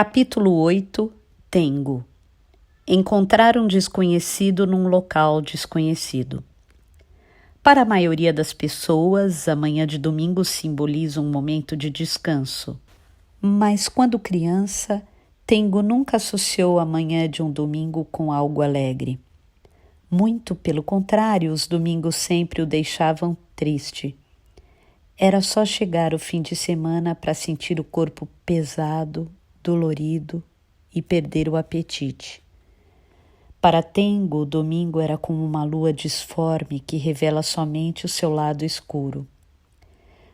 Capítulo 8. Tengo. Encontrar um desconhecido num local desconhecido. Para a maioria das pessoas, a manhã de domingo simboliza um momento de descanso. Mas quando criança, Tengo nunca associou a manhã de um domingo com algo alegre. Muito pelo contrário, os domingos sempre o deixavam triste. Era só chegar o fim de semana para sentir o corpo pesado, dolorido e perder o apetite. Para Tengo, o domingo era como uma lua disforme que revela somente o seu lado escuro.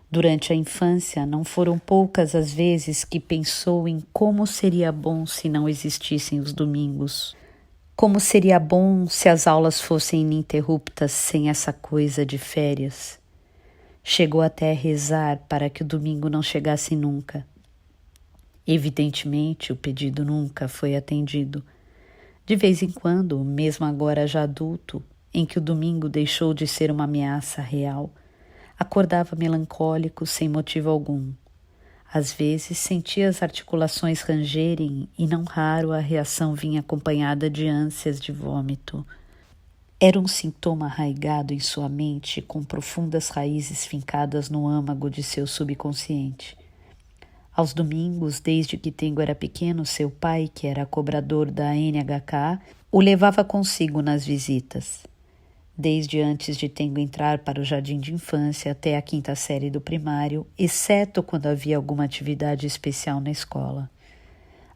Durante a infância, não foram poucas as vezes que pensou em como seria bom se não existissem os domingos. Como seria bom se as aulas fossem ininterruptas sem essa coisa de férias. Chegou até a rezar para que o domingo não chegasse nunca. Evidentemente, o pedido nunca foi atendido. De vez em quando, mesmo agora já adulto, em que o domingo deixou de ser uma ameaça real, acordava melancólico sem motivo algum. Às vezes sentia as articulações rangerem e não raro a reação vinha acompanhada de ânsias de vômito. Era um sintoma arraigado em sua mente com profundas raízes fincadas no âmago de seu subconsciente. Aos domingos, desde que Tengo era pequeno, seu pai, que era cobrador da NHK, o levava consigo nas visitas. Desde antes de Tengo entrar para o jardim de infância até a 5ª série do primário, exceto quando havia alguma atividade especial na escola.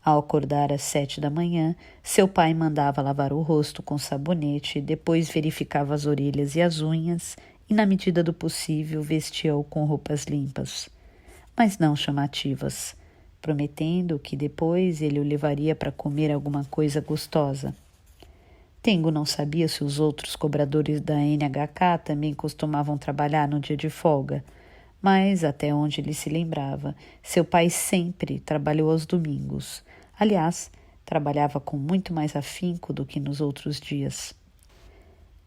Ao acordar às 7 da manhã, seu pai mandava lavar o rosto com sabonete, depois verificava as orelhas e as unhas e, na medida do possível, vestia-o com roupas limpas, mas não chamativas, prometendo que depois ele o levaria para comer alguma coisa gostosa. Tengo não sabia se os outros cobradores da NHK também costumavam trabalhar no dia de folga, mas, até onde ele se lembrava, seu pai sempre trabalhou aos domingos. Aliás, trabalhava com muito mais afinco do que nos outros dias.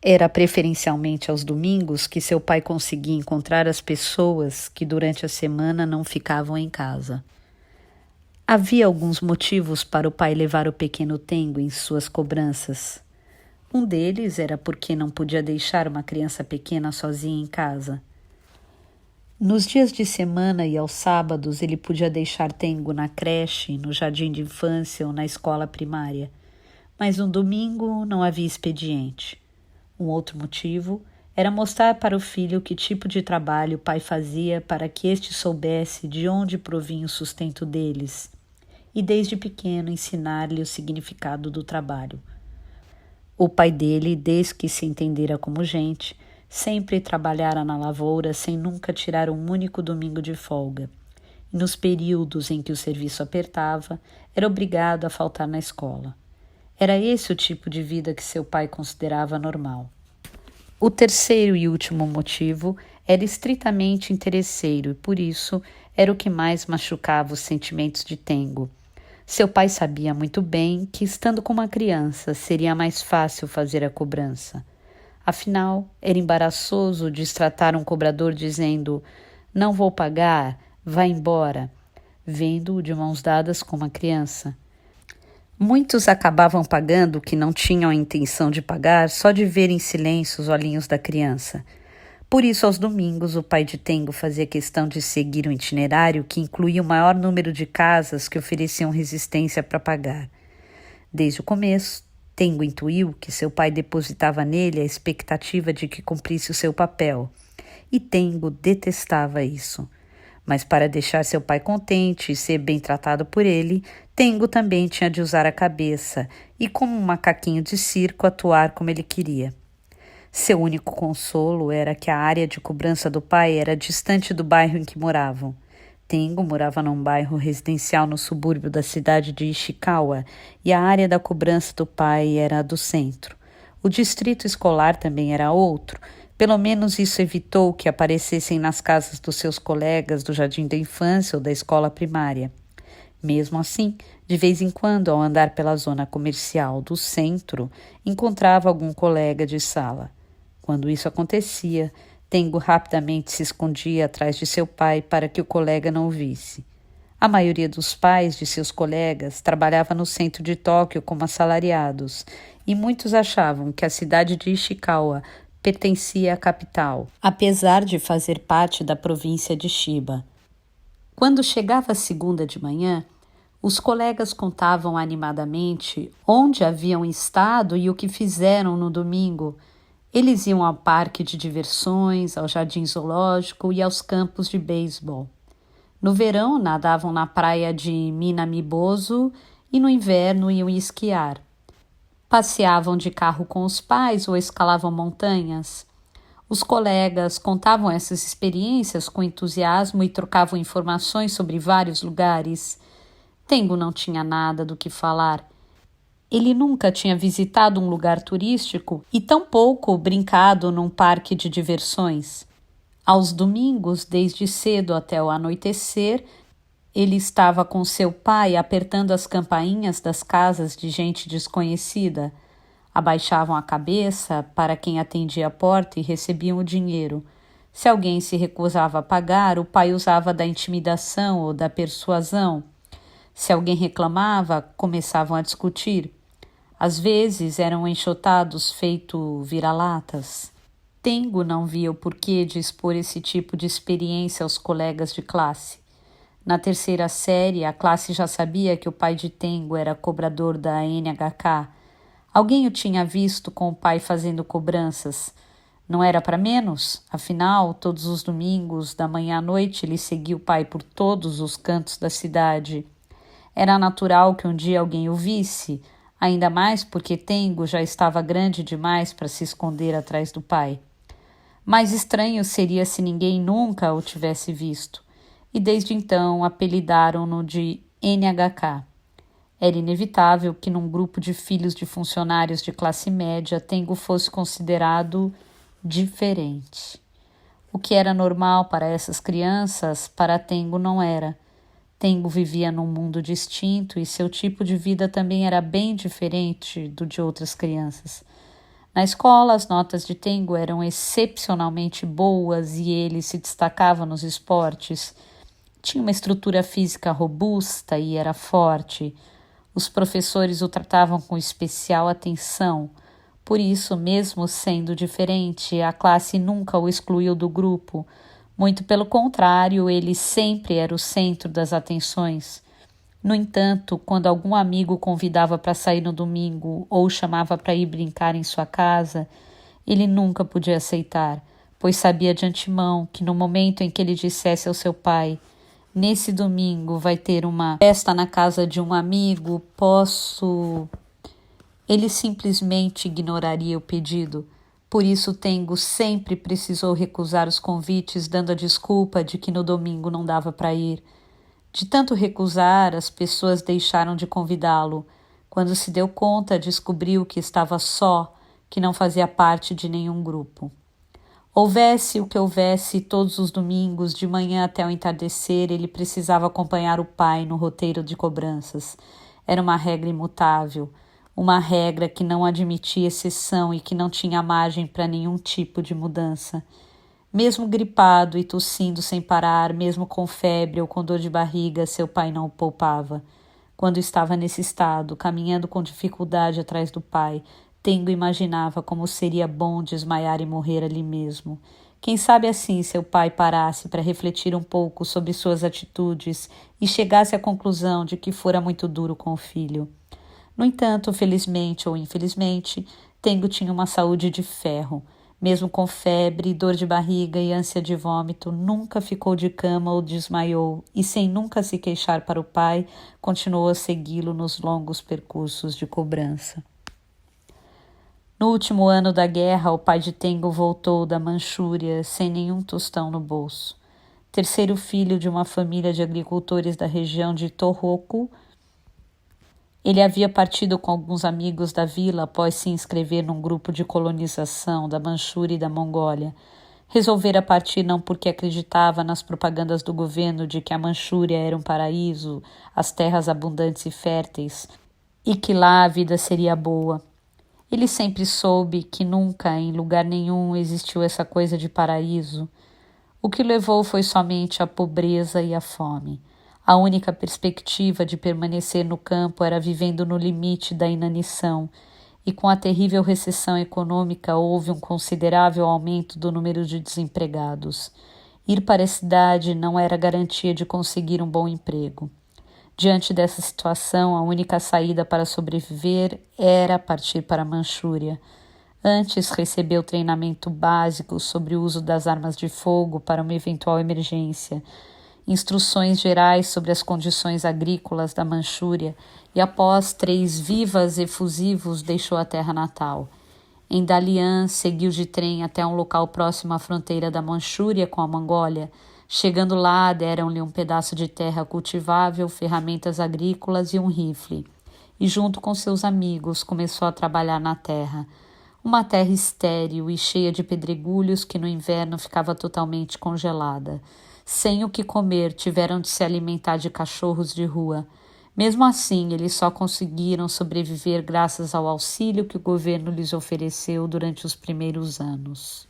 Era preferencialmente aos domingos que seu pai conseguia encontrar as pessoas que durante a semana não ficavam em casa. Havia alguns motivos para o pai levar o pequeno Tengo em suas cobranças. Um deles era porque não podia deixar uma criança pequena sozinha em casa. Nos dias de semana e aos sábados ele podia deixar Tengo na creche, no jardim de infância ou na escola primária, mas no domingo não havia expediente. Um outro motivo era mostrar para o filho que tipo de trabalho o pai fazia para que este soubesse de onde provinha o sustento deles e desde pequeno ensinar-lhe o significado do trabalho. O pai dele, desde que se entendera como gente, sempre trabalhara na lavoura sem nunca tirar um único domingo de folga. E nos períodos em que o serviço apertava, era obrigado a faltar na escola. Era esse o tipo de vida que seu pai considerava normal. O terceiro e último motivo era estritamente interesseiro e, por isso, era o que mais machucava os sentimentos de Tengo. Seu pai sabia muito bem que, estando com uma criança, seria mais fácil fazer a cobrança. Afinal, era embaraçoso destratar um cobrador dizendo «não vou pagar, vá embora», vendo-o de mãos dadas com uma criança. Muitos acabavam pagando o que não tinham a intenção de pagar só de ver em silêncio os olhinhos da criança. Por isso, aos domingos, o pai de Tengo fazia questão de seguir um itinerário que incluía o maior número de casas que ofereciam resistência para pagar. Desde o começo, Tengo intuiu que seu pai depositava nele a expectativa de que cumprisse o seu papel, e Tengo detestava isso. Mas para deixar seu pai contente e ser bem tratado por ele, Tengo também tinha de usar a cabeça e, como um macaquinho de circo, atuar como ele queria. Seu único consolo era que a área de cobrança do pai era distante do bairro em que moravam. Tengo morava num bairro residencial no subúrbio da cidade de Ishikawa e a área da cobrança do pai era a do centro. O distrito escolar também era outro. Pelo menos isso evitou que aparecessem nas casas dos seus colegas do jardim da infância ou da escola primária. Mesmo assim, de vez em quando, ao andar pela zona comercial do centro, encontrava algum colega de sala. Quando isso acontecia, Tengo rapidamente se escondia atrás de seu pai para que o colega não o visse. A maioria dos pais de seus colegas trabalhava no centro de Tóquio como assalariados, e muitos achavam que a cidade de Ishikawa pertencia à capital, apesar de fazer parte da província de Chiba. Quando chegava a segunda de manhã, os colegas contavam animadamente onde haviam estado e o que fizeram no domingo. Eles iam ao parque de diversões, ao jardim zoológico e aos campos de beisebol. No verão, nadavam na praia de Minamiboso e no inverno iam esquiar. Passeavam de carro com os pais ou escalavam montanhas. Os colegas contavam essas experiências com entusiasmo e trocavam informações sobre vários lugares. Tengo não tinha nada do que falar. Ele nunca tinha visitado um lugar turístico e tampouco brincado num parque de diversões. Aos domingos, desde cedo até o anoitecer, ele estava com seu pai apertando as campainhas das casas de gente desconhecida. Abaixavam a cabeça para quem atendia a porta e recebiam o dinheiro. Se alguém se recusava a pagar, o pai usava da intimidação ou da persuasão. Se alguém reclamava, começavam a discutir. Às vezes eram enxotados feito vira-latas. Tengo não via o porquê de expor esse tipo de experiência aos colegas de classe. Na terceira série, a classe já sabia que o pai de Tengo era cobrador da NHK. Alguém o tinha visto com o pai fazendo cobranças. Não era para menos? Afinal, todos os domingos, da manhã à noite, ele seguia o pai por todos os cantos da cidade. Era natural que um dia alguém o visse, ainda mais porque Tengo já estava grande demais para se esconder atrás do pai. Mais estranho seria se ninguém nunca o tivesse visto, e desde então apelidaram-no de NHK. Era inevitável que num grupo de filhos de funcionários de classe média Tengo fosse considerado diferente. O que era normal para essas crianças, para Tengo não era. Tengo vivia num mundo distinto e seu tipo de vida também era bem diferente do de outras crianças. Na escola, as notas de Tengo eram excepcionalmente boas e ele se destacava nos esportes. Tinha uma estrutura física robusta e era forte. Os professores o tratavam com especial atenção. Por isso, mesmo sendo diferente, a classe nunca o excluiu do grupo. Muito pelo contrário, ele sempre era o centro das atenções. No entanto, quando algum amigo o convidava para sair no domingo ou o chamava para ir brincar em sua casa, ele nunca podia aceitar, pois sabia de antemão que no momento em que ele dissesse ao seu pai: "Nesse domingo vai ter uma festa na casa de um amigo, posso..." Ele simplesmente ignoraria o pedido. Por isso Tengo sempre precisou recusar os convites, dando a desculpa de que no domingo não dava para ir. De tanto recusar, as pessoas deixaram de convidá-lo. Quando se deu conta, descobriu que estava só, que não fazia parte de nenhum grupo. Houvesse o que houvesse, todos os domingos, de manhã até o entardecer, ele precisava acompanhar o pai no roteiro de cobranças. Era uma regra imutável, uma regra que não admitia exceção e que não tinha margem para nenhum tipo de mudança. Mesmo gripado e tossindo sem parar, mesmo com febre ou com dor de barriga, seu pai não o poupava. Quando estava nesse estado, caminhando com dificuldade atrás do pai, Tengo imaginava como seria bom desmaiar e morrer ali mesmo. Quem sabe assim seu pai parasse para refletir um pouco sobre suas atitudes e chegasse à conclusão de que fora muito duro com o filho. No entanto, felizmente ou infelizmente, Tengo tinha uma saúde de ferro. Mesmo com febre, dor de barriga e ânsia de vômito, nunca ficou de cama ou desmaiou e, sem nunca se queixar para o pai, continuou a segui-lo nos longos percursos de cobrança. No último ano da guerra, o pai de Tengo voltou da Manchúria sem nenhum tostão no bolso. Terceiro filho de uma família de agricultores da região de Tohoku, ele havia partido com alguns amigos da vila após se inscrever num grupo de colonização da Manchúria e da Mongólia. Resolvera partir não porque acreditava nas propagandas do governo de que a Manchúria era um paraíso, as terras abundantes e férteis, e que lá a vida seria boa. Ele sempre soube que nunca, em lugar nenhum, existiu essa coisa de paraíso. O que levou foi somente a pobreza e a fome. A única perspectiva de permanecer no campo era vivendo no limite da inanição, e com a terrível recessão econômica houve um considerável aumento do número de desempregados. Ir para a cidade não era garantia de conseguir um bom emprego. Diante dessa situação, a única saída para sobreviver era partir para a Manchúria. Antes, recebeu treinamento básico sobre o uso das armas de fogo para uma eventual emergência, instruções gerais sobre as condições agrícolas da Manchúria e, após 3 vivas efusivos, deixou a terra natal. Em Dalian, seguiu de trem até um local próximo à fronteira da Manchúria com a Mongólia. Chegando lá, deram-lhe um pedaço de terra cultivável, ferramentas agrícolas e um rifle. E, junto com seus amigos, começou a trabalhar na terra. Uma terra estéril e cheia de pedregulhos que no inverno ficava totalmente congelada. Sem o que comer, tiveram de se alimentar de cachorros de rua. Mesmo assim, eles só conseguiram sobreviver graças ao auxílio que o governo lhes ofereceu durante os primeiros anos.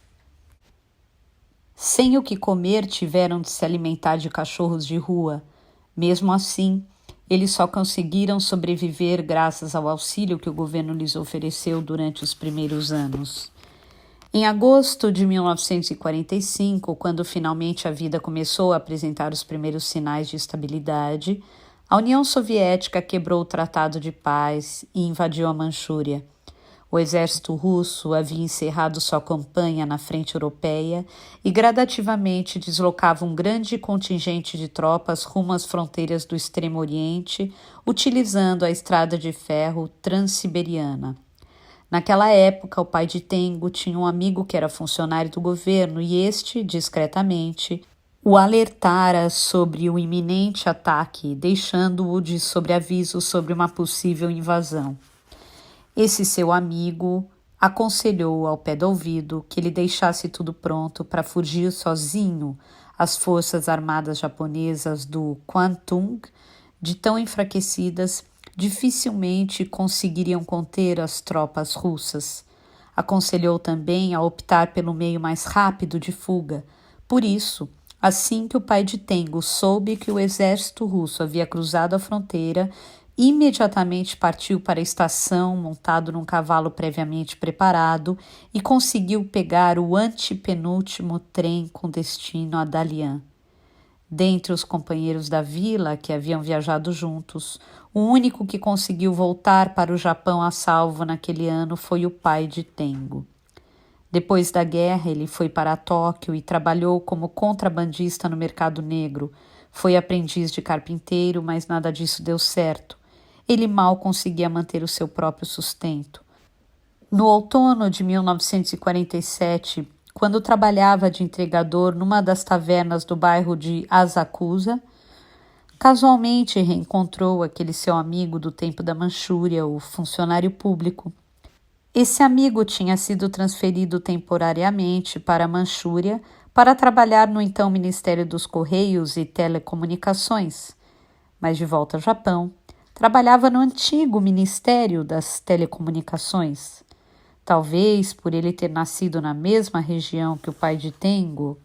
Sem o que comer, tiveram de se alimentar de cachorros de rua. Mesmo assim, eles só conseguiram sobreviver graças ao auxílio que o governo lhes ofereceu durante os primeiros anos. Em agosto de 1945, quando finalmente a vida começou a apresentar os primeiros sinais de estabilidade, a União Soviética quebrou o Tratado de Paz e invadiu a Manchúria. O exército russo havia encerrado sua campanha na frente europeia e gradativamente deslocava um grande contingente de tropas rumo às fronteiras do Extremo Oriente, utilizando a estrada de ferro transiberiana. Naquela época, o pai de Tengo tinha um amigo que era funcionário do governo e este, discretamente, o alertara sobre o iminente ataque, deixando-o de sobreaviso sobre uma possível invasão. Esse seu amigo aconselhou ao pé do ouvido que ele deixasse tudo pronto para fugir sozinho às forças armadas japonesas do Kwantung, de tão enfraquecidas, dificilmente conseguiriam conter as tropas russas. Aconselhou também a optar pelo meio mais rápido de fuga. Por isso, assim que o pai de Tengo soube que o exército russo havia cruzado a fronteira, imediatamente partiu para a estação montado num cavalo previamente preparado e conseguiu pegar o antepenúltimo trem com destino a Dalian. Dentre os companheiros da vila que haviam viajado juntos, o único que conseguiu voltar para o Japão a salvo naquele ano foi o pai de Tengo. Depois da guerra, ele foi para Tóquio e trabalhou como contrabandista no mercado negro. Foi aprendiz de carpinteiro, mas nada disso deu certo. Ele mal conseguia manter o seu próprio sustento. No outono de 1947, quando trabalhava de entregador numa das tavernas do bairro de Asakusa, casualmente reencontrou aquele seu amigo do tempo da Manchúria, o funcionário público. Esse amigo tinha sido transferido temporariamente para a Manchúria para trabalhar no então Ministério dos Correios e Telecomunicações, mas de volta ao Japão, trabalhava no antigo Ministério das Telecomunicações. Talvez por ele ter nascido na mesma região que o pai de Tengo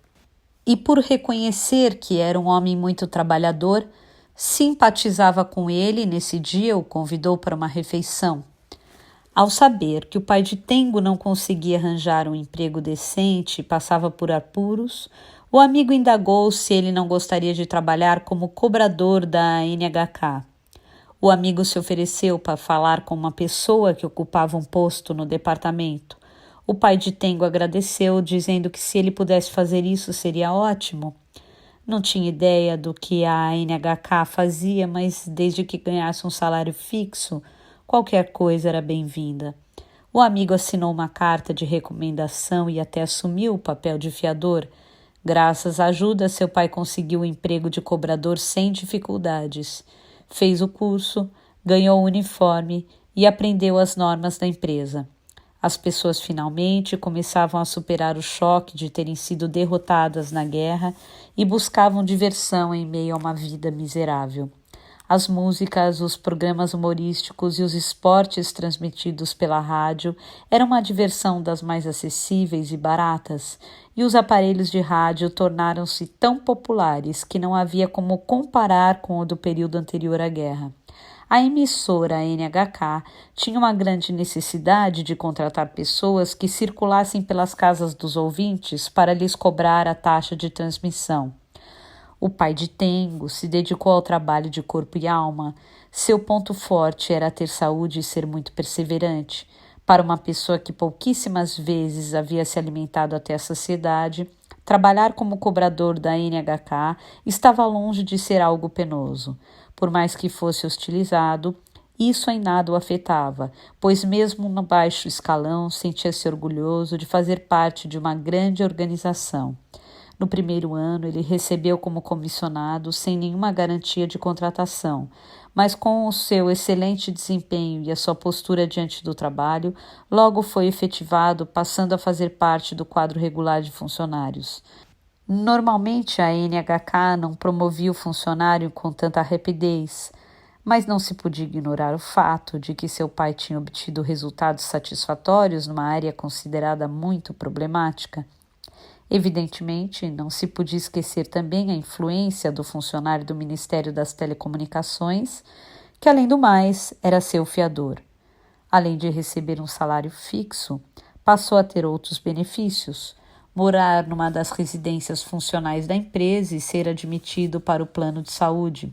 e por reconhecer que era um homem muito trabalhador, simpatizava com ele e nesse dia o convidou para uma refeição. Ao saber que o pai de Tengo não conseguia arranjar um emprego decente e passava por apuros, o amigo indagou se ele não gostaria de trabalhar como cobrador da NHK. O amigo se ofereceu para falar com uma pessoa que ocupava um posto no departamento. O pai de Tengo agradeceu, dizendo que se ele pudesse fazer isso seria ótimo. Não tinha ideia do que a NHK fazia, mas desde que ganhasse um salário fixo, qualquer coisa era bem-vinda. O amigo assinou uma carta de recomendação e até assumiu o papel de fiador. Graças à ajuda, seu pai conseguiu o emprego de cobrador sem dificuldades. Fez o curso, ganhou o uniforme e aprendeu as normas da empresa. As pessoas finalmente começavam a superar o choque de terem sido derrotadas na guerra e buscavam diversão em meio a uma vida miserável. As músicas, os programas humorísticos e os esportes transmitidos pela rádio eram uma diversão das mais acessíveis e baratas, e os aparelhos de rádio tornaram-se tão populares que não havia como comparar com o do período anterior à guerra. A emissora NHK tinha uma grande necessidade de contratar pessoas que circulassem pelas casas dos ouvintes para lhes cobrar a taxa de transmissão. O pai de Tengo se dedicou ao trabalho de corpo e alma. Seu ponto forte era ter saúde e ser muito perseverante. Para uma pessoa que pouquíssimas vezes havia se alimentado até a saciedade, trabalhar como cobrador da NHK estava longe de ser algo penoso. Por mais que fosse hostilizado, isso em nada o afetava, pois mesmo no baixo escalão sentia-se orgulhoso de fazer parte de uma grande organização. No primeiro ano, ele recebeu como comissionado sem nenhuma garantia de contratação, mas com o seu excelente desempenho e a sua postura diante do trabalho, logo foi efetivado, passando a fazer parte do quadro regular de funcionários. Normalmente, a NHK não promovia o funcionário com tanta rapidez, mas não se podia ignorar o fato de que seu pai tinha obtido resultados satisfatórios numa área considerada muito problemática. Evidentemente, não se podia esquecer também a influência do funcionário do Ministério das Telecomunicações, que, além do mais, era seu fiador. Além de receber um salário fixo, passou a ter outros benefícios: morar numa das residências funcionais da empresa e ser admitido para o plano de saúde.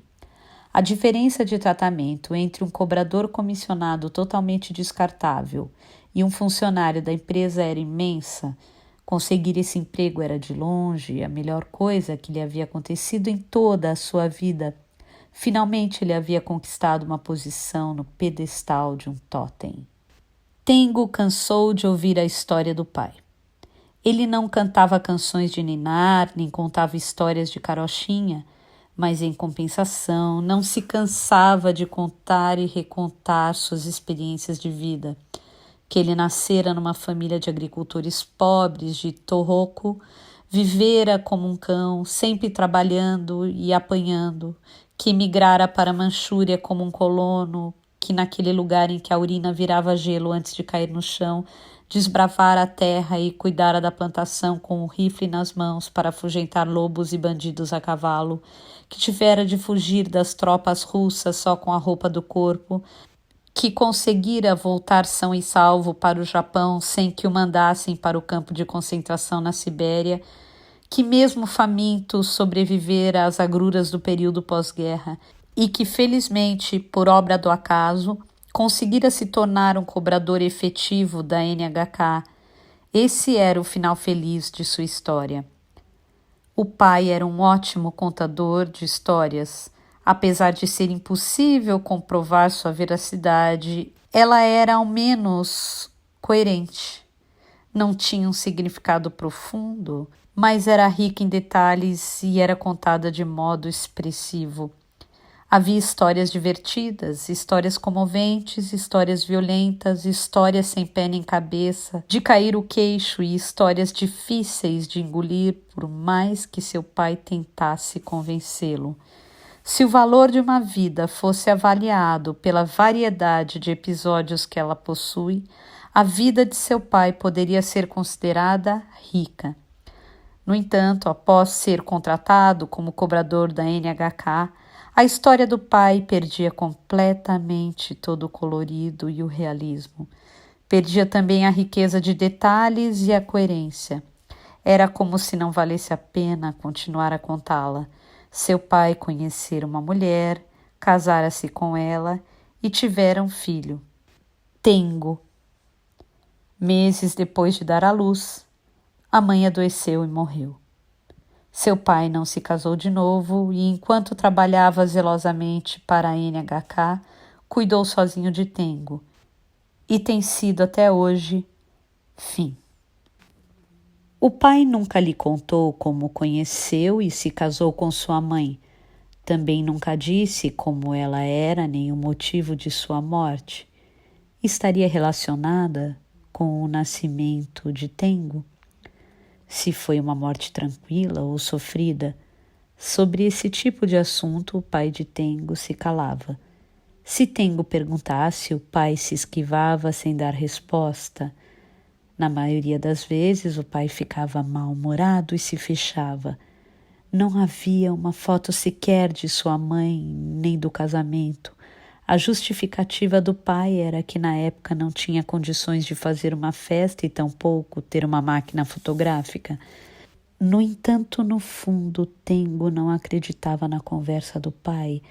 A diferença de tratamento entre um cobrador comissionado totalmente descartável e um funcionário da empresa era imensa. Conseguir esse emprego era de longe a melhor coisa que lhe havia acontecido em toda a sua vida. Finalmente ele havia conquistado uma posição no pedestal de um totem. Tengo cansou de ouvir a história do pai. Ele não cantava canções de ninar, nem contava histórias de carochinha, mas em compensação não se cansava de contar e recontar suas experiências de vida. Que ele nascera numa família de agricultores pobres de Tohoku, vivera como um cão, sempre trabalhando e apanhando, que migrara para a Manchúria como um colono, que naquele lugar em que a urina virava gelo antes de cair no chão, desbravara a terra e cuidara da plantação com o rifle nas mãos para afugentar lobos e bandidos a cavalo, que tivera de fugir das tropas russas só com a roupa do corpo, que conseguira voltar são e salvo para o Japão sem que o mandassem para o campo de concentração na Sibéria, que mesmo faminto sobrevivera às agruras do período pós-guerra e que, felizmente, por obra do acaso, conseguira se tornar um cobrador efetivo da NHK. Esse era o final feliz de sua história. O pai era um ótimo contador de histórias. Apesar de ser impossível comprovar sua veracidade, ela era ao menos coerente. Não tinha um significado profundo, mas era rica em detalhes e era contada de modo expressivo. Havia histórias divertidas, histórias comoventes, histórias violentas, histórias sem pé nem cabeça, de cair o queixo e histórias difíceis de engolir por mais que seu pai tentasse convencê-lo. Se o valor de uma vida fosse avaliado pela variedade de episódios que ela possui, a vida de seu pai poderia ser considerada rica. No entanto, após ser contratado como cobrador da NHK, a história do pai perdia completamente todo o colorido e o realismo. Perdia também a riqueza de detalhes e a coerência. Era como se não valesse a pena continuar a contá-la. Seu pai conhecera uma mulher, casara-se com ela e tivera um filho, Tengo. Meses depois de dar à luz, a mãe adoeceu e morreu. Seu pai não se casou de novo e, enquanto trabalhava zelosamente para a NHK, cuidou sozinho de Tengo. E tem sido até hoje, fim. O pai nunca lhe contou como conheceu e se casou com sua mãe. Também nunca disse como ela era nem o motivo de sua morte. Estaria relacionada com o nascimento de Tengo? Se foi uma morte tranquila ou sofrida, Sobre esse tipo de assunto, o pai de Tengo se calava. Se Tengo perguntasse, o pai se esquivava sem dar resposta. Na maioria das vezes, o pai ficava mal-humorado e se fechava. Não havia uma foto sequer de sua mãe, nem do casamento. A justificativa do pai era que na época não tinha condições de fazer uma festa e tampouco ter uma máquina fotográfica. No entanto, no fundo, Tengo não acreditava na conversa do pai.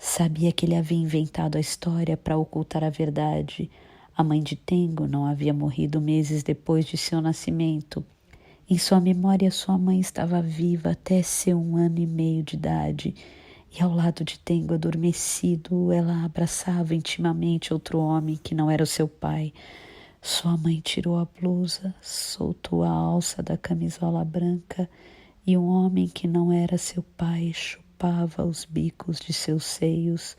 Sabia que ele havia inventado a história para ocultar a verdade. A mãe de Tengo não havia morrido meses depois de seu nascimento. Em sua memória, sua mãe estava viva até seu 1 ano e meio de idade. E ao lado de Tengo adormecido, ela abraçava intimamente outro homem que não era o seu pai. Sua mãe tirou a blusa, soltou a alça da camisola branca e um homem que não era seu pai chupava os bicos de seus seios.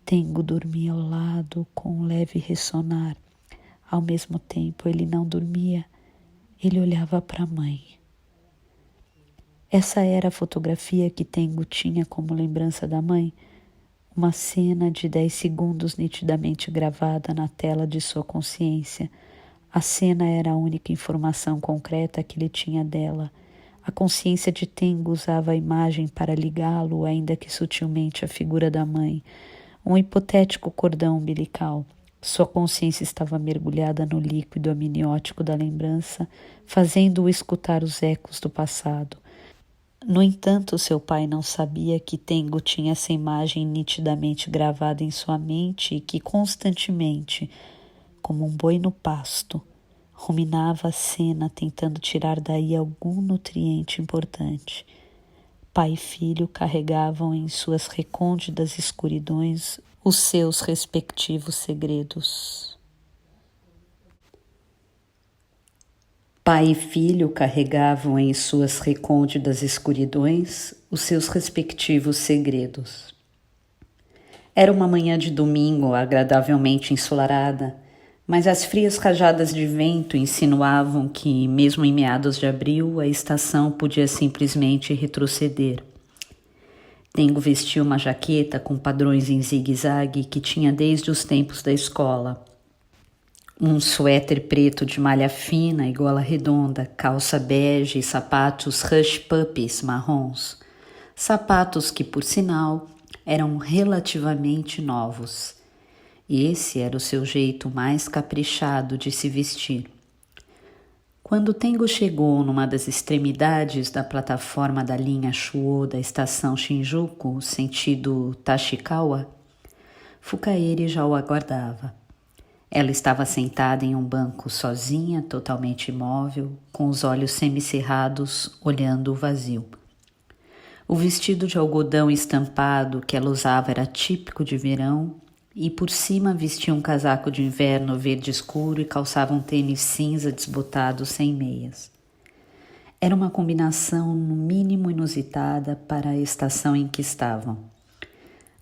Tengo dormia ao lado com um leve ressonar. Ao mesmo tempo, ele não dormia. Ele olhava para a mãe. Essa era a fotografia que Tengo tinha como lembrança da mãe. Uma cena de 10 segundos nitidamente gravada na tela de sua consciência. A cena era a única informação concreta que ele tinha dela. A consciência de Tengo usava a imagem para ligá-lo, ainda que sutilmente, à figura da mãe. Um hipotético cordão umbilical. Sua consciência estava mergulhada no líquido amniótico da lembrança, fazendo-o escutar os ecos do passado. No entanto, seu pai não sabia que Tengo tinha essa imagem nitidamente gravada em sua mente e que constantemente, como um boi no pasto, ruminava a cena tentando tirar daí algum nutriente importante. Pai e filho carregavam em suas recônditas escuridões os seus respectivos segredos. Pai e filho carregavam em suas recônditas escuridões os seus respectivos segredos. Era uma manhã de domingo agradavelmente ensolarada, mas as frias rajadas de vento insinuavam que, mesmo em meados de abril, a estação podia simplesmente retroceder. Tengo vestiu uma jaqueta com padrões em zigue-zague que tinha desde os tempos da escola. Um suéter preto de malha fina e gola redonda, calça bege e sapatos Hush Puppies marrons. Sapatos que, por sinal, eram relativamente novos. E esse era o seu jeito mais caprichado de se vestir. Quando Tengo chegou numa das extremidades da plataforma da linha Chuo da estação Shinjuku, sentido Tachikawa, Fukaeri já o aguardava. Ela estava sentada em um banco sozinha, totalmente imóvel, com os olhos semicerrados, olhando o vazio. O vestido de algodão estampado que ela usava era típico de verão e por cima vestia um casaco de inverno verde escuro e calçava um tênis cinza desbotado sem meias. Era uma combinação no mínimo inusitada para a estação em que estavam.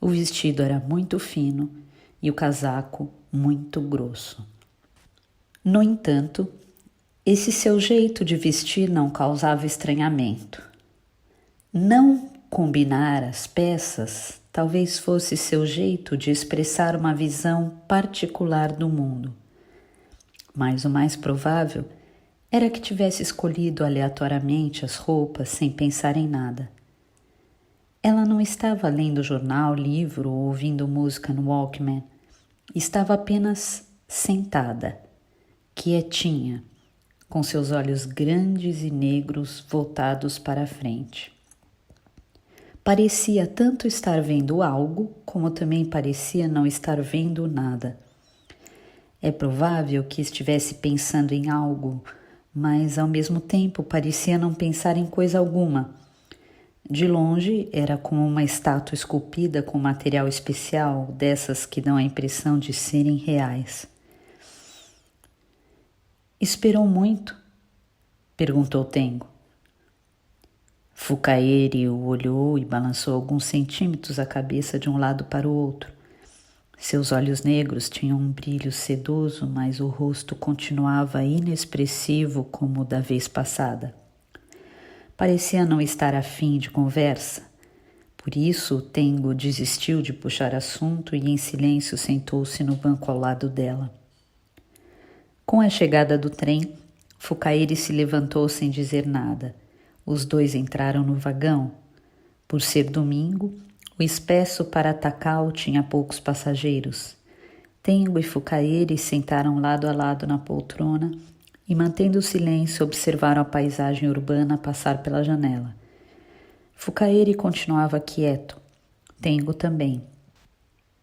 O vestido era muito fino e o casaco muito grosso. No entanto, esse seu jeito de vestir não causava estranhamento. Não combinar as peças talvez fosse seu jeito de expressar uma visão particular do mundo. Mas o mais provável era que tivesse escolhido aleatoriamente as roupas sem pensar em nada. Ela não estava lendo jornal, livro ou ouvindo música no Walkman. Estava apenas sentada, quietinha, com seus olhos grandes e negros voltados para a frente. Parecia tanto estar vendo algo, como também parecia não estar vendo nada. É provável que estivesse pensando em algo, mas ao mesmo tempo parecia não pensar em coisa alguma. De longe, era como uma estátua esculpida com material especial, dessas que dão a impressão de serem reais. Esperou muito? Perguntou Tengo. Fukaeri o olhou e balançou alguns centímetros a cabeça de um lado para o outro. Seus olhos negros tinham um brilho sedoso, mas o rosto continuava inexpressivo como o da vez passada. Parecia não estar afim de conversa. Por isso, Tengo desistiu de puxar assunto e em silêncio sentou-se no banco ao lado dela. Com a chegada do trem, Fukairi se levantou sem dizer nada. Os dois entraram no vagão. Por ser domingo, o expresso para Takao tinha poucos passageiros. Tengo e Fukairi sentaram lado a lado na poltrona e, mantendo o silêncio, observaram a paisagem urbana passar pela janela. Fukairi continuava quieto, Tengo também.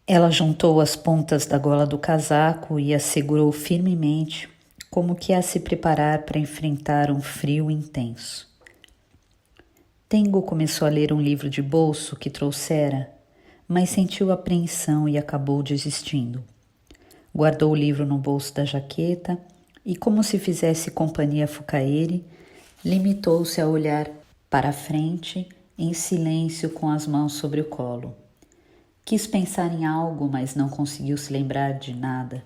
Ela juntou as pontas da gola do casaco e a segurou firmemente, como que a se preparar para enfrentar um frio intenso. Tengo começou a ler um livro de bolso que trouxera, mas sentiu apreensão e acabou desistindo. Guardou o livro no bolso da jaqueta e, como se fizesse companhia a Fukairi, limitou-se a olhar para a frente em silêncio com as mãos sobre o colo. Quis pensar em algo, mas não conseguiu se lembrar de nada.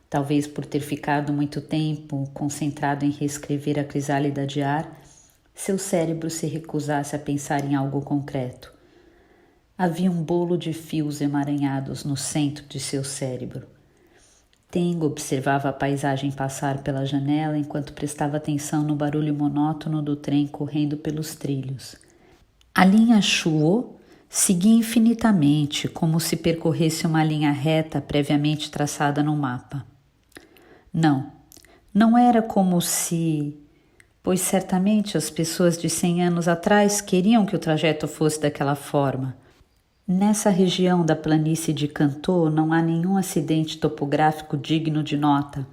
Talvez por ter ficado muito tempo concentrado em reescrever a crisálida de ar, seu cérebro se recusasse a pensar em algo concreto. Havia um bolo de fios emaranhados no centro de seu cérebro. Tengo observava a paisagem passar pela janela enquanto prestava atenção no barulho monótono do trem correndo pelos trilhos. A linha Chuo seguia infinitamente, como se percorresse uma linha reta previamente traçada no mapa. Não era como se... pois certamente as pessoas de 100 anos atrás queriam que o trajeto fosse daquela forma. Nessa região da planície de Kanto não há nenhum acidente topográfico digno de nota,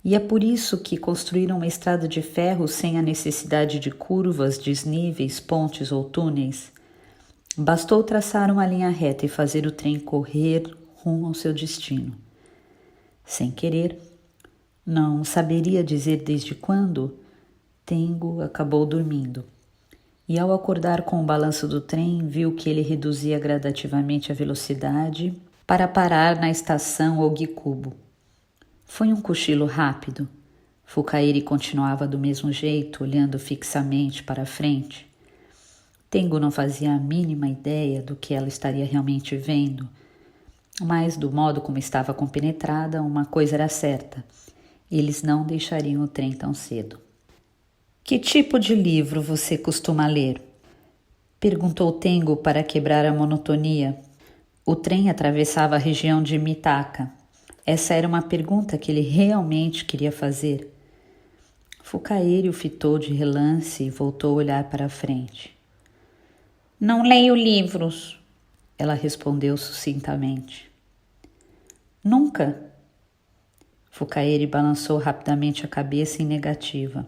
e é por isso que construíram uma estrada de ferro sem a necessidade de curvas, desníveis, pontes ou túneis. Bastou traçar uma linha reta e fazer o trem correr rumo ao seu destino. Sem querer, não saberia dizer desde quando, Tengo acabou dormindo. E ao acordar com o balanço do trem, viu que ele reduzia gradativamente a velocidade para parar na estação Ogikubo. Foi um cochilo rápido. Fukairi continuava do mesmo jeito, olhando fixamente para a frente. Tengo não fazia a mínima ideia do que ela estaria realmente vendo, mas do modo como estava compenetrada, uma coisa era certa: eles não deixariam o trem tão cedo. Que tipo de livro você costuma ler? Perguntou Tengo para quebrar a monotonia. O trem atravessava a região de Mitaka. Essa era uma pergunta que ele realmente queria fazer. Fukairi o fitou de relance e voltou a olhar para a frente. Não leio livros, ela respondeu sucintamente. Nunca? Fukairi balançou rapidamente a cabeça em negativa.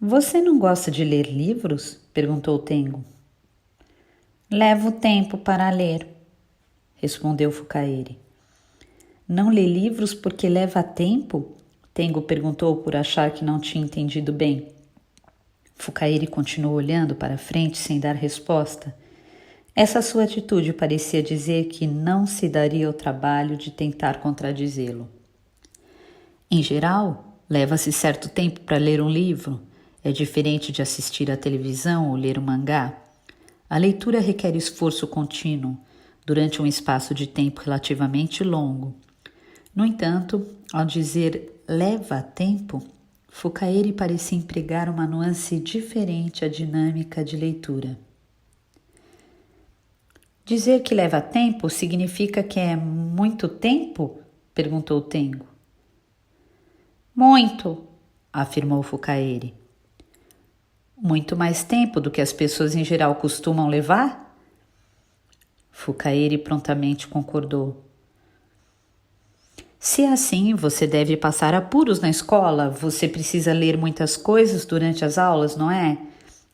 Você não gosta de ler livros? Perguntou Tengo. Levo tempo para ler, respondeu Fukairi. Não lê livros porque leva tempo? Tengo perguntou por achar que não tinha entendido bem. Fukairi continuou olhando para frente sem dar resposta. Essa sua atitude parecia dizer que não se daria o trabalho de tentar contradizê-lo. Em geral, leva-se certo tempo para ler um livro. É diferente de assistir à televisão ou ler um mangá. A leitura requer esforço contínuo, durante um espaço de tempo relativamente longo. No entanto, ao dizer leva tempo, Fukairi parecia empregar uma nuance diferente à dinâmica de leitura. Dizer que leva tempo significa que é muito tempo? Perguntou Tengo. Muito, afirmou Fukairi. Muito mais tempo do que as pessoas em geral costumam levar? Fukairi prontamente concordou. Se é assim, você deve passar apuros na escola. Você precisa ler muitas coisas durante as aulas, não é?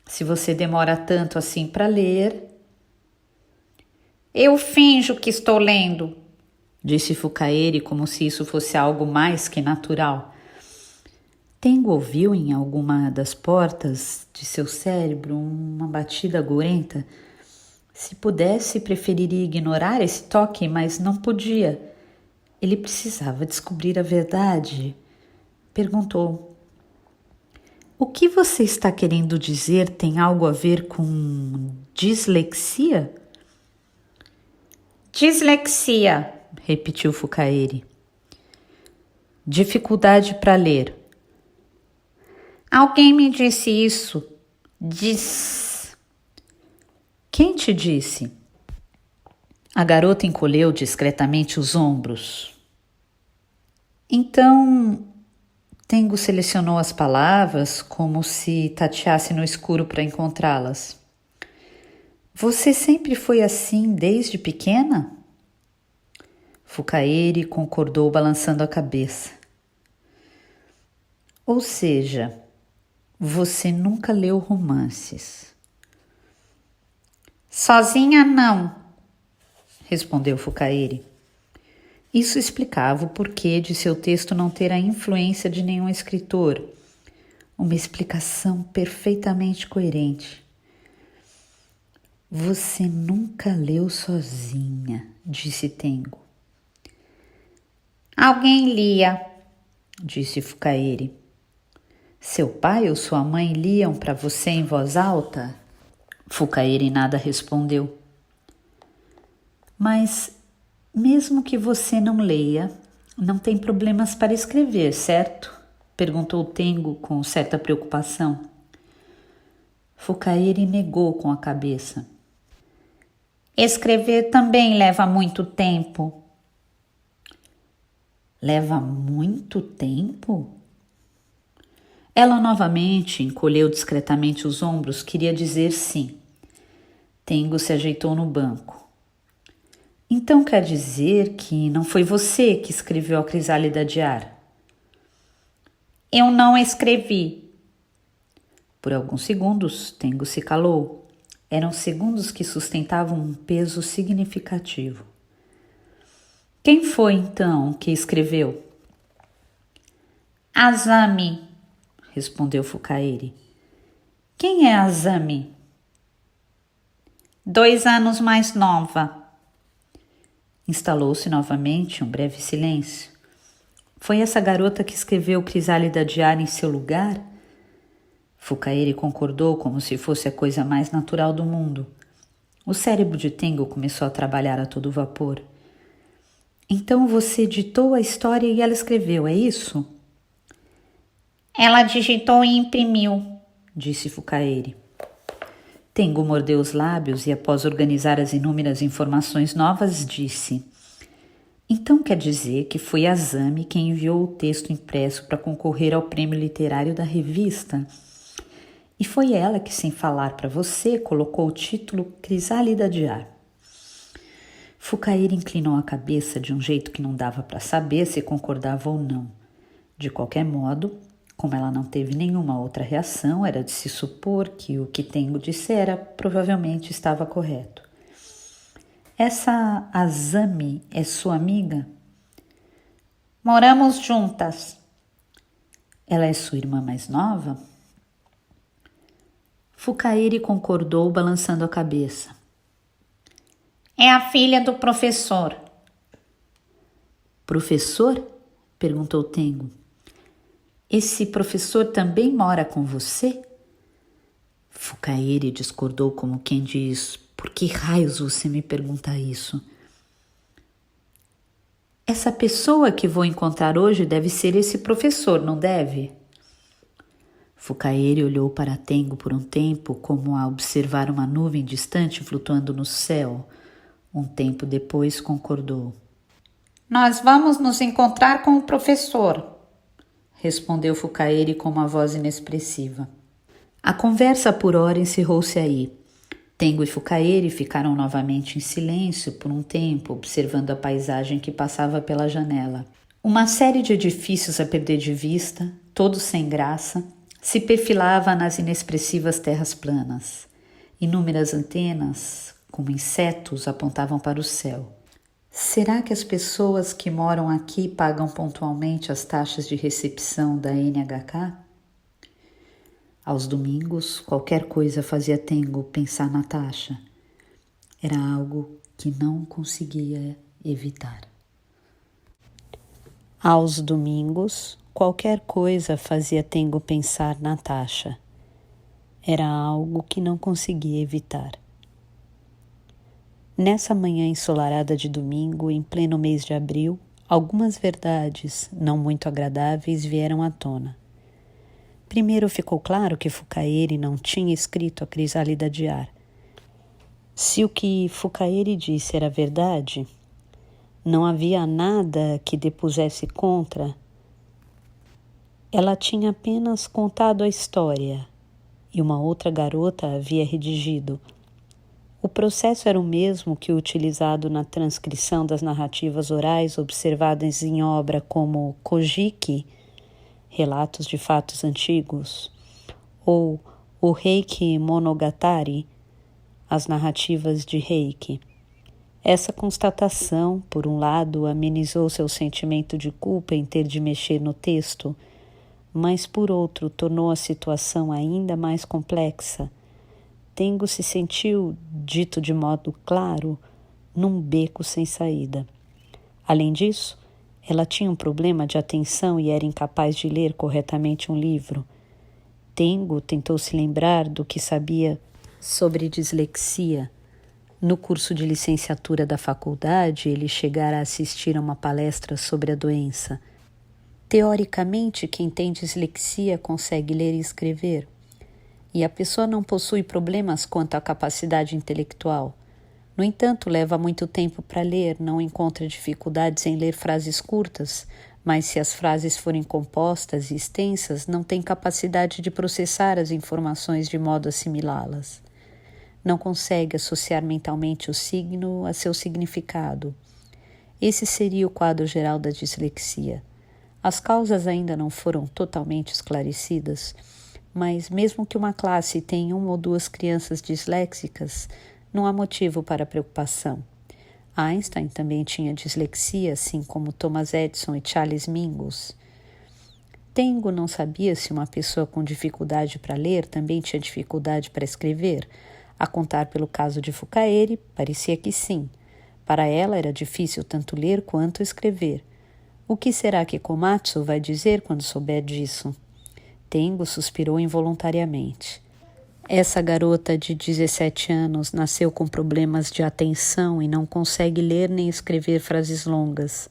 Se você demora tanto assim para ler... Eu finjo que estou lendo, disse Fukairi como se isso fosse algo mais que natural. Tengo ouviu em alguma das portas de seu cérebro uma batida gorenta. Se pudesse, preferiria ignorar esse toque, mas não podia. Ele precisava descobrir a verdade. Perguntou. O que você está querendo dizer tem algo a ver com dislexia? Dislexia, repetiu Fukaeri. Dificuldade para ler. Alguém me disse isso. Quem te disse? A garota encolheu discretamente os ombros. Então, Tengo selecionou as palavras como se tateasse no escuro para encontrá-las. Você sempre foi assim desde pequena? Fukaeri concordou balançando a cabeça. Ou seja, você nunca leu romances? Sozinha não, respondeu Fukaeri. Isso explicava o porquê de seu texto não ter a influência de nenhum escritor. Uma explicação perfeitamente coerente. Você nunca leu sozinha, disse Tengo. Alguém lia, disse Fukaeri. Seu pai ou sua mãe liam para você em voz alta? Fukaeri nada respondeu. Mas, mesmo que você não leia, não tem problemas para escrever, certo? Perguntou Tengo com certa preocupação. Fukaeri negou com a cabeça. Escrever também leva muito tempo. Leva muito tempo? Ela novamente encolheu discretamente os ombros, queria dizer sim. Tengo se ajeitou no banco. Então quer dizer que não foi você que escreveu a Crisálida de Ar? Eu não escrevi. Por alguns segundos, Tengo se calou. Eram segundos que sustentavam um peso significativo. Quem foi então que escreveu? Azami, respondeu Fukaeri. Quem é Azami? 2 anos mais nova. Instalou-se novamente um breve silêncio. Foi essa garota que escreveu Crisálida de Ar em seu lugar? Fukaeri concordou como se fosse a coisa mais natural do mundo. O cérebro de Tengo começou a trabalhar a todo vapor. Então você ditou a história e ela escreveu, é isso? Ela digitou e imprimiu, disse Fukaeri. Tengo mordeu os lábios e, após organizar as inúmeras informações novas, disse: Então quer dizer que foi Azami quem enviou o texto impresso para concorrer ao prêmio literário da revista? E foi ela que, sem falar para você, colocou o título Crisálida de Ar. Fukaeri inclinou a cabeça de um jeito que não dava para saber se concordava ou não. De qualquer modo, como ela não teve nenhuma outra reação, era de se supor que o que Tengo dissera provavelmente estava correto. Essa Azami é sua amiga? Moramos juntas. Ela é sua irmã mais nova? Fukaeri concordou, balançando a cabeça. É a filha do professor. Professor? Perguntou Tengo. Esse professor também mora com você? Fukaeri discordou como quem diz: Por que raios você me pergunta isso? Essa pessoa que vou encontrar hoje deve ser esse professor, não deve? Fukaeri olhou para Tengo por um tempo, como a observar uma nuvem distante flutuando no céu. Um tempo depois concordou. Nós vamos nos encontrar com o professor, respondeu Fukaeri com uma voz inexpressiva. A conversa por hora encerrou-se aí. Tengo e Fukaeri ficaram novamente em silêncio por um tempo, observando a paisagem que passava pela janela. Uma série de edifícios a perder de vista, todos sem graça, se perfilava nas inexpressivas terras planas. Inúmeras antenas, como insetos, apontavam para o céu. Será que as pessoas que moram aqui pagam pontualmente as taxas de recepção da NHK? Aos domingos, qualquer coisa fazia Tengo pensar na taxa. Era algo que não conseguia evitar. Aos domingos, qualquer coisa fazia Tengo pensar na Tasha. Era algo que não conseguia evitar. Nessa manhã ensolarada de domingo, em pleno mês de abril, algumas verdades, não muito agradáveis, vieram à tona. Primeiro ficou claro que Fukaeri não tinha escrito a Crisálida de Ar. Se o que Fukaeri disse era verdade, não havia nada que depusesse contra. Ela tinha apenas contado a história e uma outra garota havia redigido. O processo era o mesmo que o utilizado na transcrição das narrativas orais observadas em obra como Kojiki, Relatos de Fatos Antigos, ou o Reiki Monogatari, as narrativas de Reiki. Essa constatação, por um lado, amenizou seu sentimento de culpa em ter de mexer no texto, mas, por outro, tornou a situação ainda mais complexa. Tengo se sentiu, dito de modo claro, num beco sem saída. Além disso, ela tinha um problema de atenção e era incapaz de ler corretamente um livro. Tengo tentou se lembrar do que sabia sobre dislexia. No curso de licenciatura da faculdade, ele chegara a assistir a uma palestra sobre a doença. Teoricamente, quem tem dislexia consegue ler e escrever, e a pessoa não possui problemas quanto à capacidade intelectual. No entanto, leva muito tempo para ler, não encontra dificuldades em ler frases curtas, mas se as frases forem compostas e extensas, não tem capacidade de processar as informações de modo a assimilá-las. Não consegue associar mentalmente o signo a seu significado. Esse seria o quadro geral da dislexia. As causas ainda não foram totalmente esclarecidas, mas mesmo que uma classe tenha uma ou duas crianças disléxicas, não há motivo para preocupação. Einstein também tinha dislexia, assim como Thomas Edison e Charles Mingus. Tengo não sabia se uma pessoa com dificuldade para ler também tinha dificuldade para escrever. A contar pelo caso de Fukaeri, parecia que sim. Para ela era difícil tanto ler quanto escrever. O que será que Komatsu vai dizer quando souber disso? Tengo suspirou involuntariamente. Essa garota de 17 anos nasceu com problemas de atenção e não consegue ler nem escrever frases longas.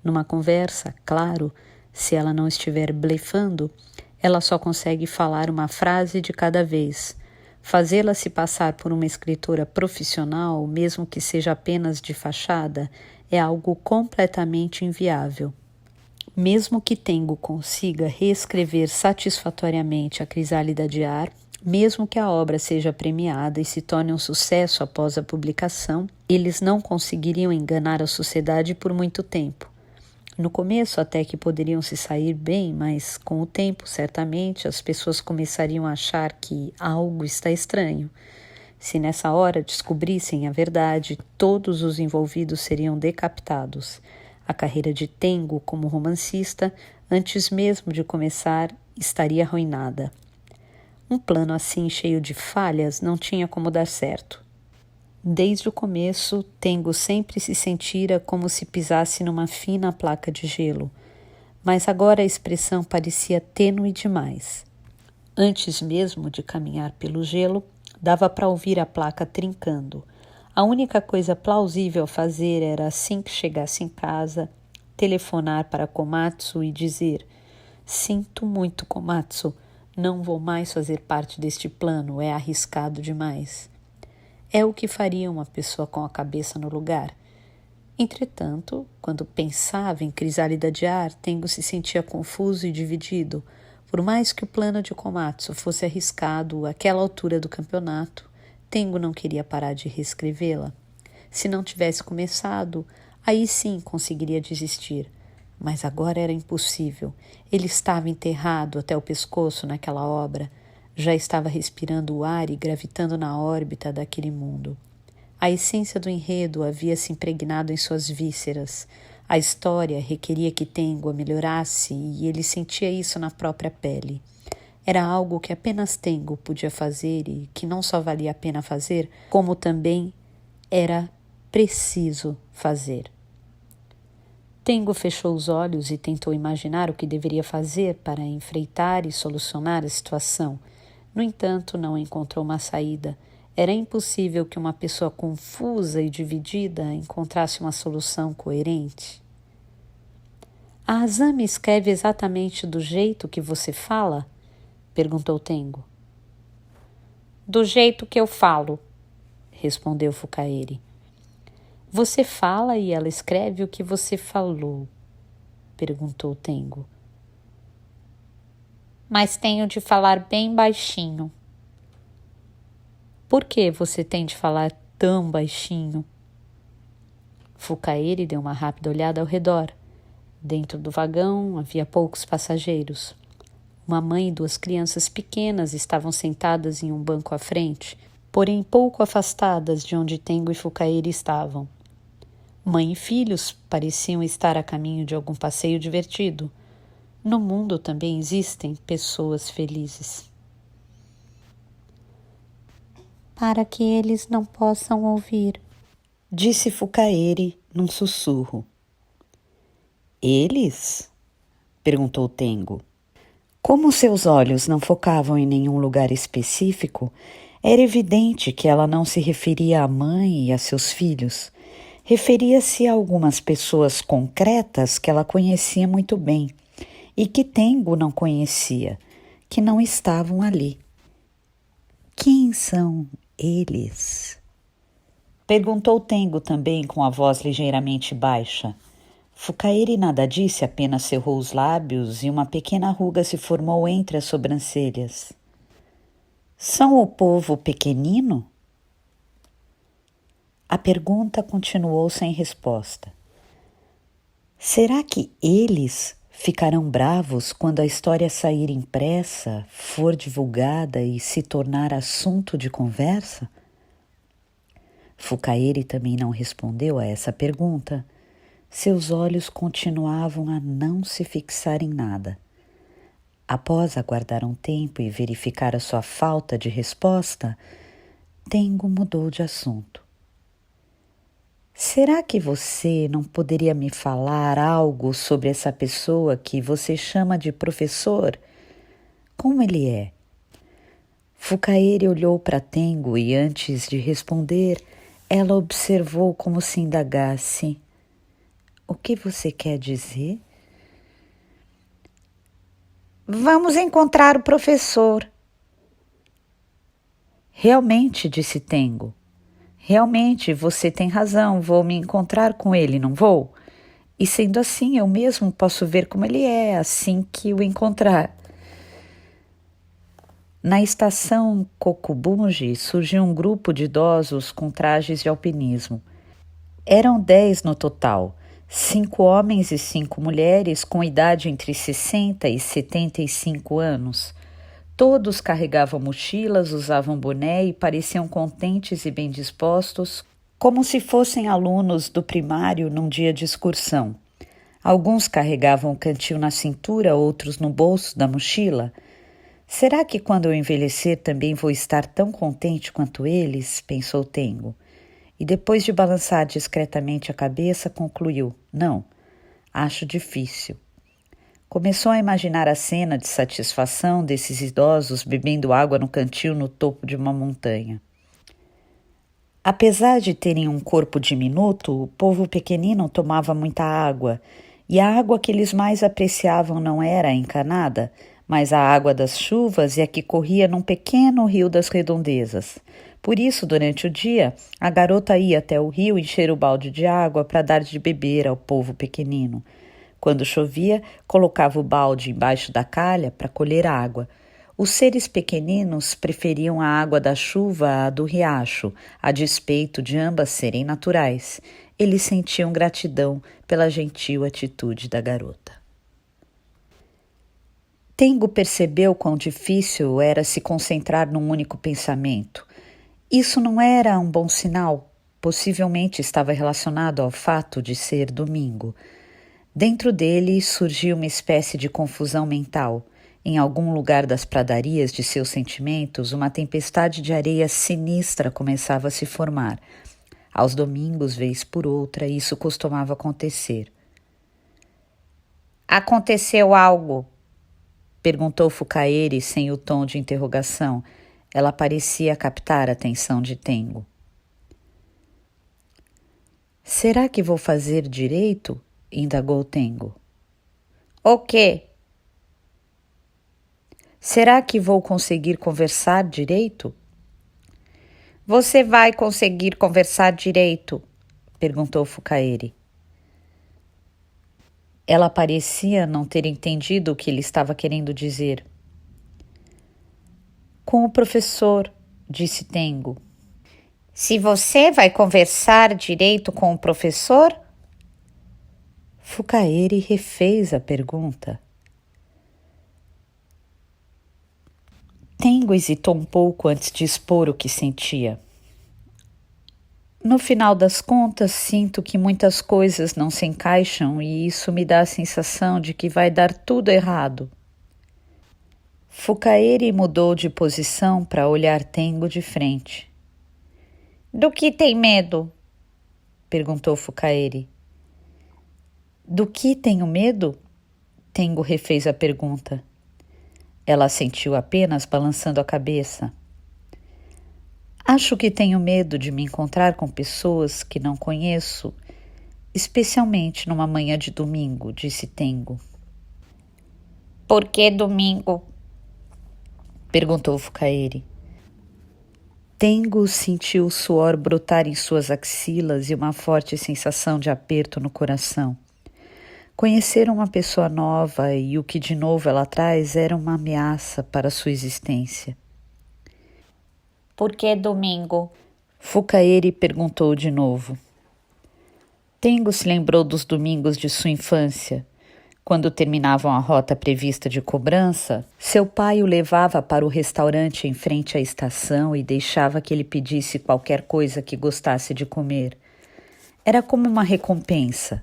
Numa conversa, claro, se ela não estiver blefando, ela só consegue falar uma frase de cada vez. Fazê-la se passar por uma escritora profissional, mesmo que seja apenas de fachada, é algo completamente inviável. Mesmo que Tengo consiga reescrever satisfatoriamente a Crisálida de Ar, mesmo que a obra seja premiada e se torne um sucesso após a publicação, eles não conseguiriam enganar a sociedade por muito tempo. No começo até que poderiam se sair bem, mas com o tempo, certamente, as pessoas começariam a achar que algo está estranho. Se nessa hora descobrissem a verdade, todos os envolvidos seriam decapitados. A carreira de Tengo como romancista, antes mesmo de começar, estaria arruinada. Um plano assim cheio de falhas não tinha como dar certo. Desde o começo, Tengo sempre se sentira como se pisasse numa fina placa de gelo, mas agora a expressão parecia tênue demais. Antes mesmo de caminhar pelo gelo, dava para ouvir a placa trincando. A única coisa plausível a fazer era, assim que chegasse em casa, telefonar para Komatsu e dizer: "Sinto muito, Komatsu, não vou mais fazer parte deste plano, é arriscado demais." É o que faria uma pessoa com a cabeça no lugar. Entretanto, quando pensava em Crisálida de Ar, Tengo se sentia confuso e dividido. Por mais que o plano de Komatsu fosse arriscado àquela altura do campeonato, Tengo não queria parar de reescrevê-la. Se não tivesse começado, aí sim conseguiria desistir. Mas agora era impossível. Ele estava enterrado até o pescoço naquela obra. Já estava respirando o ar e gravitando na órbita daquele mundo. A essência do enredo havia se impregnado em suas vísceras. A história requeria que Tengo a melhorasse e ele sentia isso na própria pele. Era algo que apenas Tengo podia fazer e que não só valia a pena fazer, como também era preciso fazer. Tengo fechou os olhos e tentou imaginar o que deveria fazer para enfrentar e solucionar a situação. No entanto, não encontrou uma saída. Era impossível que uma pessoa confusa e dividida encontrasse uma solução coerente. A Azami escreve exatamente do jeito que você fala? Perguntou Tengo. Do jeito que eu falo, respondeu Fukaeri. Você fala e ela escreve o que você falou, perguntou Tengo. Mas tenho de falar bem baixinho. Por que você tem de falar tão baixinho? Fukaeri deu uma rápida olhada ao redor. Dentro do vagão havia poucos passageiros. Uma mãe e 2 crianças pequenas estavam sentadas em um banco à frente, porém pouco afastadas de onde Tengo e Fukaeri estavam. Mãe e filhos pareciam estar a caminho de algum passeio divertido. No mundo também existem pessoas felizes. Para que eles não possam ouvir, disse Fukaeri num sussurro. Eles? Perguntou Tengo. Como seus olhos não focavam em nenhum lugar específico, era evidente que ela não se referia à mãe e a seus filhos. Referia-se a algumas pessoas concretas que ela conhecia muito bem e que Tengo não conhecia, que não estavam ali. Quem são eles? Perguntou Tengo também com a voz ligeiramente baixa. Fukaeri nada disse, apenas cerrou os lábios e uma pequena ruga se formou entre as sobrancelhas. São o povo pequenino? A pergunta continuou sem resposta. Será que eles ficarão bravos quando a história sair impressa, for divulgada e se tornar assunto de conversa? Fukaeri também não respondeu a essa pergunta. Seus olhos continuavam a não se fixar em nada. Após aguardar um tempo e verificar a sua falta de resposta, Tengo mudou de assunto. Será que você não poderia me falar algo sobre essa pessoa que você chama de professor? Como ele é? Fukaeri olhou para Tengo e, antes de responder, ela observou como se indagasse. O que você quer dizer? Vamos encontrar o professor. Realmente, disse Tengo. Realmente, você tem razão, vou me encontrar com ele, não vou? E sendo assim, eu mesmo posso ver como ele é, assim que o encontrar. Na estação Kokubunji surgiu um grupo de idosos com trajes de alpinismo. Eram 10 no total, 5 homens e 5 mulheres com idade entre 60 e 75 anos. Todos carregavam mochilas, usavam boné e pareciam contentes e bem dispostos, como se fossem alunos do primário num dia de excursão. Alguns carregavam o cantil na cintura, outros no bolso da mochila. Será que quando eu envelhecer também vou estar tão contente quanto eles? Pensou Tengo. E depois de balançar discretamente a cabeça, concluiu: não, acho difícil. Começou a imaginar a cena de satisfação desses idosos bebendo água no cantil no topo de uma montanha. Apesar de terem um corpo diminuto, o povo pequenino tomava muita água, e a água que eles mais apreciavam não era a encanada, mas a água das chuvas e a que corria num pequeno rio das redondezas. Por isso, durante o dia, a garota ia até o rio encher o balde de água para dar de beber ao povo pequenino. Quando chovia, colocava o balde embaixo da calha para colher água. Os seres pequeninos preferiam a água da chuva à do riacho, a despeito de ambas serem naturais. Eles sentiam gratidão pela gentil atitude da garota. Tengo percebeu quão difícil era se concentrar num único pensamento. Isso não era um bom sinal. Possivelmente estava relacionado ao fato de ser domingo. Dentro dele surgiu uma espécie de confusão mental. Em algum lugar das pradarias de seus sentimentos, uma tempestade de areia sinistra começava a se formar. Aos domingos, vez por outra, isso costumava acontecer. Aconteceu algo? Perguntou Fukaeri sem o tom de interrogação. Ela parecia captar a atenção de Tengo. Será que vou fazer direito? Indagou Tengo. O quê? Será que vou conseguir conversar direito? Você vai conseguir conversar direito? Perguntou Fukaeri. Ela parecia não ter entendido o que ele estava querendo dizer. Com o professor, disse Tengo. Se você vai conversar direito com o professor? Fukaeri refez a pergunta. Tengo hesitou um pouco antes de expor o que sentia. No final das contas, sinto que muitas coisas não se encaixam e isso me dá a sensação de que vai dar tudo errado. Fukaeri mudou de posição para olhar Tengo de frente. Do que tem medo? Perguntou Fukaeri. Do que tenho medo? Tengo refez a pergunta. Ela assentiu apenas balançando a cabeça. Acho que tenho medo de me encontrar com pessoas que não conheço, especialmente numa manhã de domingo, disse Tengo. Por que domingo? Perguntou Fukaeri. Tengo sentiu o suor brotar em suas axilas e uma forte sensação de aperto no coração. Conhecer uma pessoa nova e o que de novo ela traz era uma ameaça para sua existência. Por que domingo? Fukaeri perguntou de novo. Tengo se lembrou dos domingos de sua infância. Quando terminavam a rota prevista de cobrança, seu pai o levava para o restaurante em frente à estação e deixava que ele pedisse qualquer coisa que gostasse de comer. Era como uma recompensa.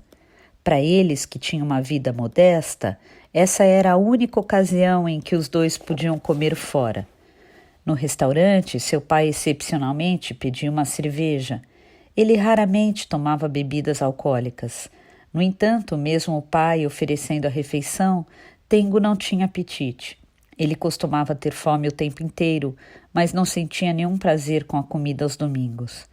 Para eles, que tinham uma vida modesta, essa era a única ocasião em que os dois podiam comer fora. No restaurante, seu pai excepcionalmente pedia uma cerveja. Ele raramente tomava bebidas alcoólicas. No entanto, mesmo o pai oferecendo a refeição, Tengo não tinha apetite. Ele costumava ter fome o tempo inteiro, mas não sentia nenhum prazer com a comida aos domingos.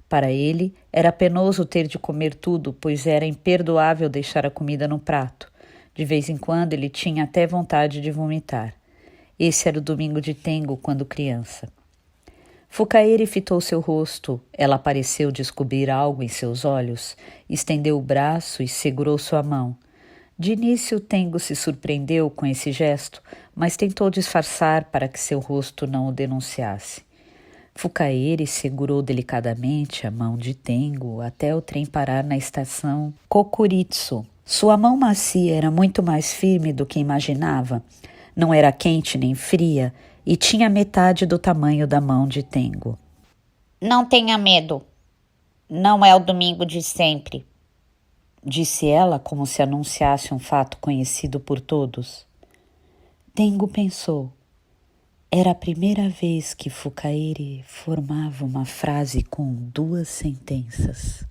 Para ele, era penoso ter de comer tudo, pois era imperdoável deixar a comida no prato. De vez em quando, ele tinha até vontade de vomitar. Esse era o domingo de Tengo quando criança. Fukaeri fitou seu rosto. Ela pareceu descobrir algo em seus olhos. Estendeu o braço e segurou sua mão. De início, Tengo se surpreendeu com esse gesto, mas tentou disfarçar para que seu rosto não o denunciasse. Fukaeri segurou delicadamente a mão de Tengo até o trem parar na estação Kokuritsu. Sua mão macia era muito mais firme do que imaginava. Não era quente nem fria e tinha metade do tamanho da mão de Tengo. Não tenha medo. Não é o domingo de sempre, disse ela como se anunciasse um fato conhecido por todos. Tengo pensou. Era a primeira vez que Fukaeri formava uma frase com 2 sentenças.